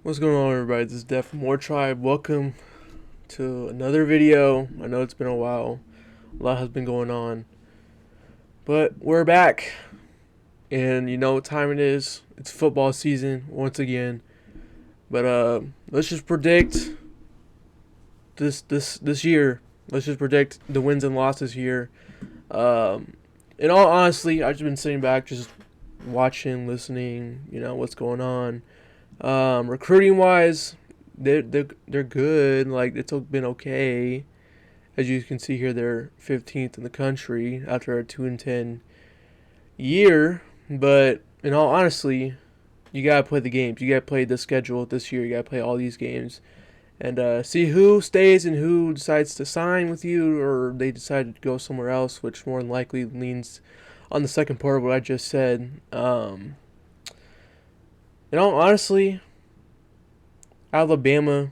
What's going on, everybody? This is Def from More Tribe. Welcome to another video. I know it's been a while. A lot has been going on. But we're back. And you know what time it is. It's football season once again. But let's just predict this year. Let's just predict the wins and losses here. In all honesty, I've just been sitting back just watching, listening, what's going on. Recruiting wise, they're good. Like, it's been okay. As you can see here, they're 15th in the country after a 2-10 year. But in all honesty, you gotta play the games. You gotta play the schedule this year. You gotta play all these games and see who stays and who decides to sign with you, or they decide to go somewhere else, which more than likely leans on the second part of what I just said. In all honesty, Alabama,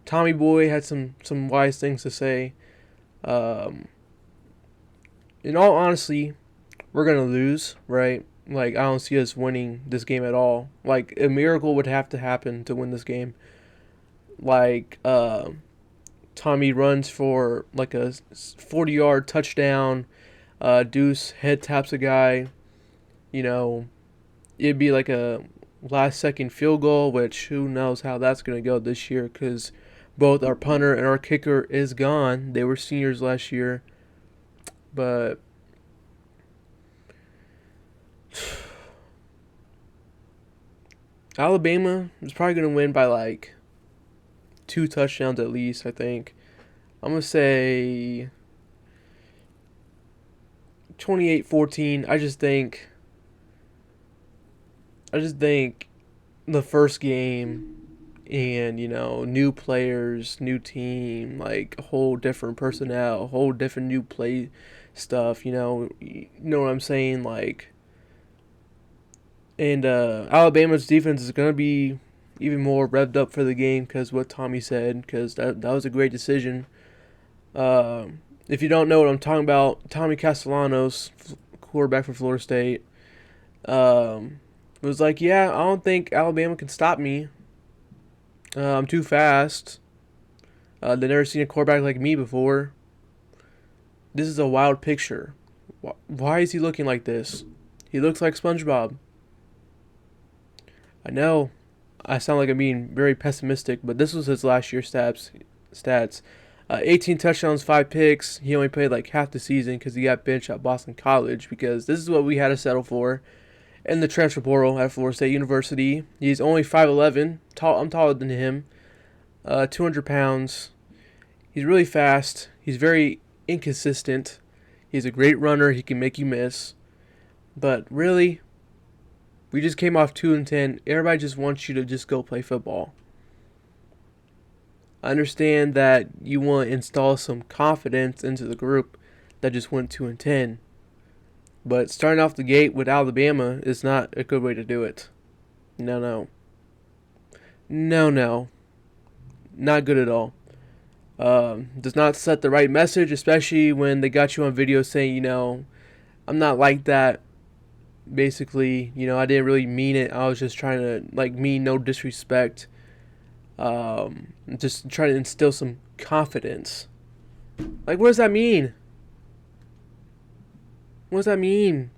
Tommy Boy had some wise things to say. In all honesty, we're going to lose, right? Like, I don't see us winning this game at all. Like, a miracle would have to happen to win this game. Like, Tommy runs for like a 40-yard touchdown. Deuce head taps a guy. It'd be like a last-second field goal, which who knows how that's going to go this year, because both our punter and our kicker is gone. They were seniors last year. But Alabama is probably going to win by like 2 touchdowns at least, I think. I'm going to say 28-14. I just think the first game and, new players, new team, like a whole different personnel, a whole different new play stuff, you know what I'm saying? Like, and Alabama's defense is going to be even more revved up for the game because what Tommy said, because that was a great decision. If you don't know what I'm talking about, Tommy Castellanos, quarterback for Florida State, was like, yeah, I don't think Alabama can stop me. I'm too fast. They've never seen a quarterback like me before. This is a wild picture. Why is he looking like this? He looks like SpongeBob. I know I sound like I'm being very pessimistic, but this was his last year stats. 18 touchdowns, 5 picks. He only played like half the season because he got benched at Boston College, because this is what we had to settle for in the transfer portal at Florida State University. He's only 5'11". I'm taller than him. 200 pounds. He's really fast. He's very inconsistent. He's a great runner. He can make you miss. But really, we just came off 2-10. Everybody just wants you to just go play football. I understand that you want to install some confidence into the group that just went 2-10. But starting off the gate with Alabama is not a good way to do it. No. Not good at all. Does not set the right message, especially when they got you on video saying, I'm not like that. Basically, I didn't really mean it. I was just trying to, mean no disrespect. Just trying to instill some confidence. Like, what does that mean? What does that mean?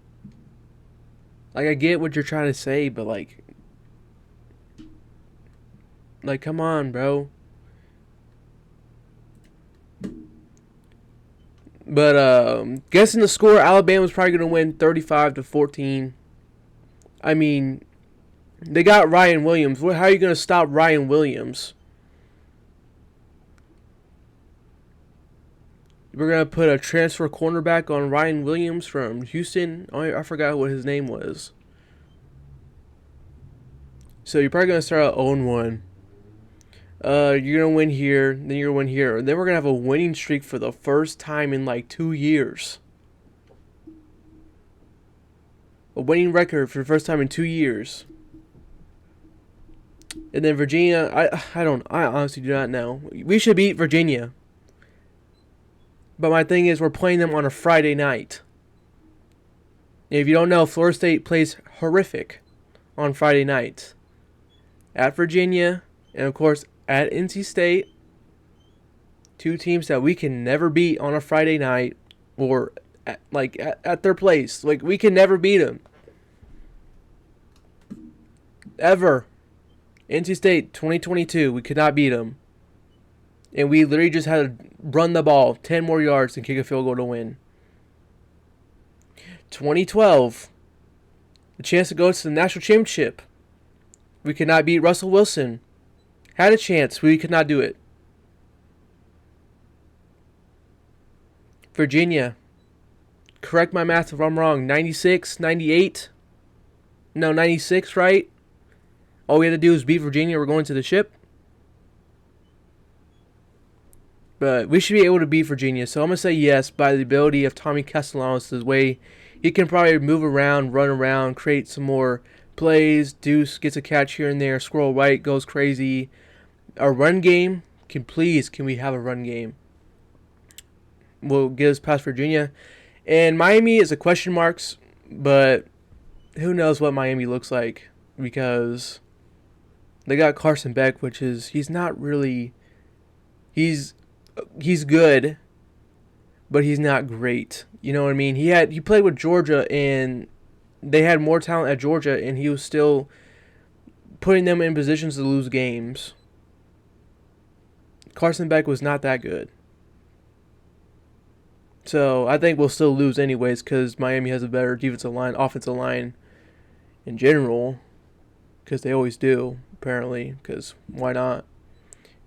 Like, I get what you're trying to say, but like, come on, bro. But guessing the score, Alabama's probably gonna win 35-14. I mean, they got Ryan Williams. How are you gonna stop Ryan Williams? We're going to put a transfer cornerback on Ryan Williams from Houston. I forgot what his name was. So you're probably going to start out 0-1. You're going to win here. Then you're going to win here. And then we're going to have a winning streak for the first time in like 2 years. A winning record for the first time in 2 years. And then Virginia, I honestly do not know. We should beat Virginia. But my thing is, we're playing them on a Friday night. And if you don't know, Florida State plays horrific on Friday nights. at Virginia, and of course at NC State. Two teams that we can never beat on a Friday night or at their place. Like, we can never beat them. Ever. NC State 2022, we could not beat them. And we literally just had to run the ball 10 more yards and kick a field goal to win. 2012, the chance to go to the national championship. We could not beat Russell Wilson. Had a chance, we could not do it. Virginia, correct my math if I'm wrong, 96, 98? No, 96, right? All we had to do is beat Virginia, we're going to the ship. But we should be able to beat Virginia, so I'm going to say yes by the ability of Tommy Castellanos. The way he can probably move around, run around, create some more plays. Deuce gets a catch here and there. Squirrel White goes crazy. Our run game, can we have a run game? Will get us past Virginia. And Miami is a question marks, but who knows what Miami looks like, because they got Carson Beck, which is, he's not really, he's good, but he's not great. You know what I mean? He played with Georgia, and they had more talent at Georgia, and he was still putting them in positions to lose games. Carson Beck was not that good. So I think we'll still lose anyways, because Miami has a better defensive line, offensive line in general, because they always do, apparently, because why not?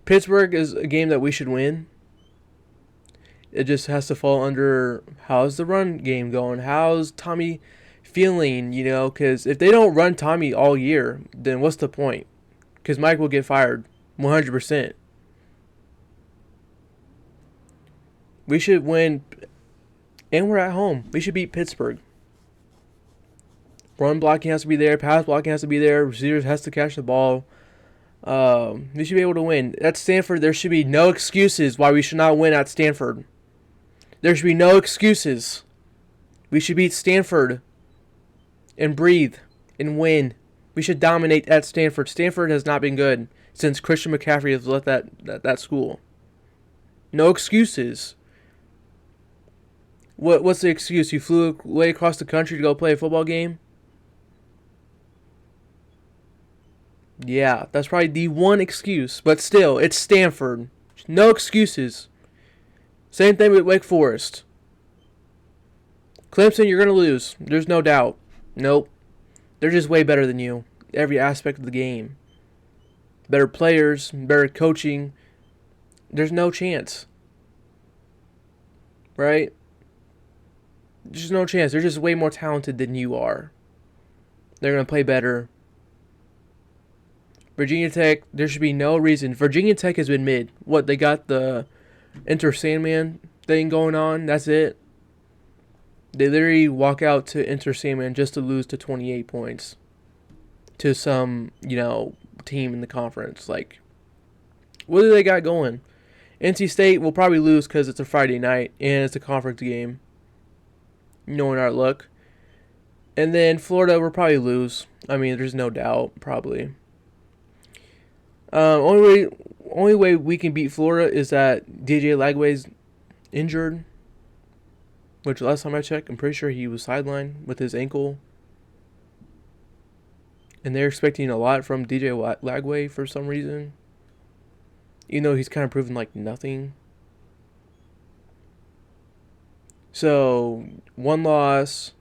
Pittsburgh is a game that we should win. It just has to fall under, how's the run game going? How's Tommy feeling, because if they don't run Tommy all year, then what's the point? Because Mike will get fired 100%. We should win, and we're at home. We should beat Pittsburgh. Run blocking has to be there. Pass blocking has to be there. Receivers has to catch the ball. We should be able to win. At Stanford, there should be no excuses why we should not win at Stanford. There should be no excuses. We should beat Stanford and breathe and win. We should dominate at Stanford. Stanford has not been good since Christian McCaffrey has left that school. No excuses. What's the excuse? You flew way across the country to go play a football game? Yeah, that's probably the one excuse. But still, it's Stanford. No excuses. Same thing with Wake Forest. Clemson, you're going to lose. There's no doubt. Nope. They're just way better than you. Every aspect of the game. Better players, better coaching. There's no chance. Right? There's no chance. They're just way more talented than you are. They're going to play better. Virginia Tech, there should be no reason. Virginia Tech has been mid. What, they got the Enter Sandman thing going on? That's it. They literally walk out to Enter Sandman just to lose to 28 points. To some, team in the conference. Like, what do they got going? NC State will probably lose because it's a Friday night and it's a conference game. Knowing our luck. And then Florida will probably lose. I mean, there's no doubt, probably. Only way we can beat Florida is that DJ Lagway's injured. Which last time I checked, I'm pretty sure he was sidelined with his ankle. And they're expecting a lot from DJ Lagway for some reason. Even though he's kind of proven like nothing. So, 1 loss,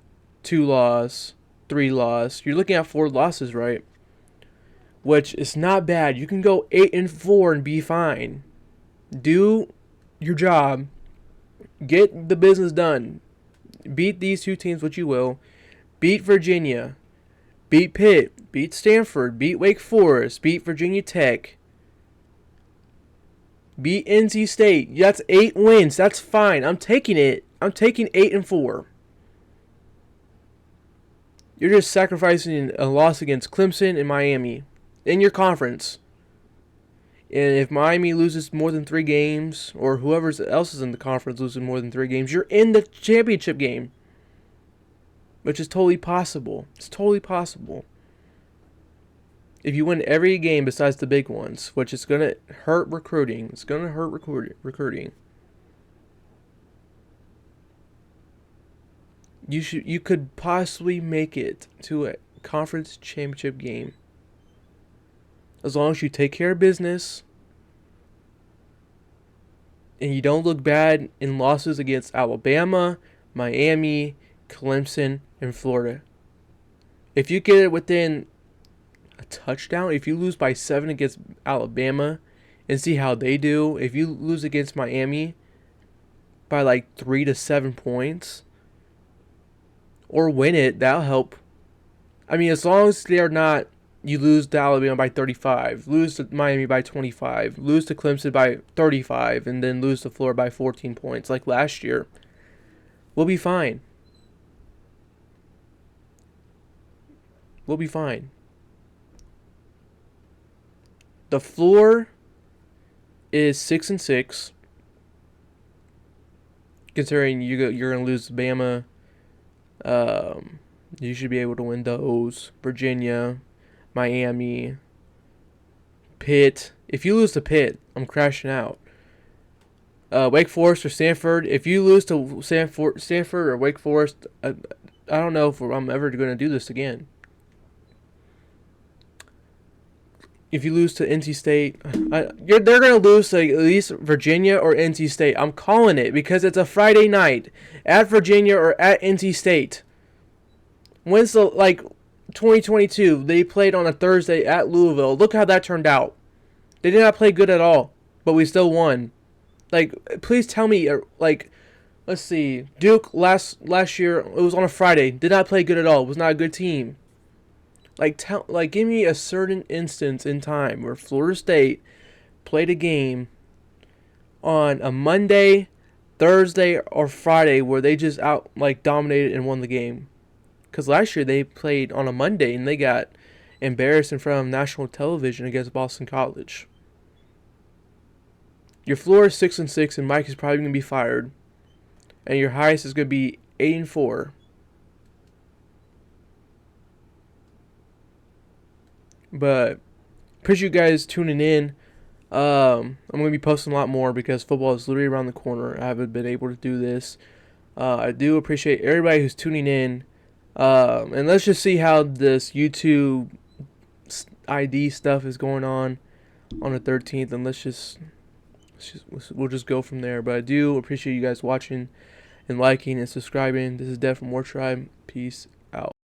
2 loss, 3 loss. You're looking at 4 losses, right? Which is not bad. You can go 8-4 and be fine. Do your job. Get the business done. Beat these two teams, which you will. Beat Virginia. Beat Pitt. Beat Stanford. Beat Wake Forest. Beat Virginia Tech. Beat NC State. That's 8 wins. That's fine. I'm taking it. I'm taking 8-4. You're just sacrificing a loss against Clemson and Miami in your conference. And if Miami loses more than 3 games, or whoever else is in the conference loses more than 3 games, you're in the championship game. Which is totally possible. It's totally possible. if you win every game besides the big ones, which is going to hurt recruiting. It's going to hurt recruiting. You could possibly make it to a conference championship game. As long as you take care of business and you don't look bad in losses against Alabama, Miami, Clemson, and Florida. If you get it within a touchdown, if you lose by 7 against Alabama and see how they do, if you lose against Miami by like 3 to 7 points or win it, that'll help. I mean, as long as they're not, you lose to Alabama by 35, lose to Miami by 25, lose to Clemson by 35, and then lose to Florida by 14 points like last year, we'll be fine. We'll be fine. The floor is 6-6. Considering you're gonna lose to Bama, you should be able to win those. Virginia, Miami, Pitt. If you lose to Pitt, I'm crashing out. Wake Forest or Stanford. If you lose to Stanford or Wake Forest, I don't know if I'm ever going to do this again. If you lose to NC State, they're going to lose to at least Virginia or NC State. I'm calling it because it's a Friday night at Virginia or at NC State. When's the 2022? They played on a Thursday at Louisville. Look how that turned out. They did not play good at all, but we still won. Please tell me. Let's see. Duke last year, it was on a Friday. Did not play good at all. Was not a good team. Give me a certain instance in time where Florida State played a game on a Monday, Thursday, or Friday where they just dominated and won the game. Because last year they played on a Monday and they got embarrassed in front of national television against Boston College. Your floor is 6-6 and Mike is probably going to be fired. And your highest is going to be 8-4. But appreciate you guys tuning in. I'm going to be posting a lot more because football is literally around the corner. I haven't been able to do this. I do appreciate everybody who's tuning in. And let's just see how this YouTube ID stuff is going on the 13th. And we'll just go from there. But I do appreciate you guys watching and liking and subscribing. This is Dev from War Tribe. Peace out.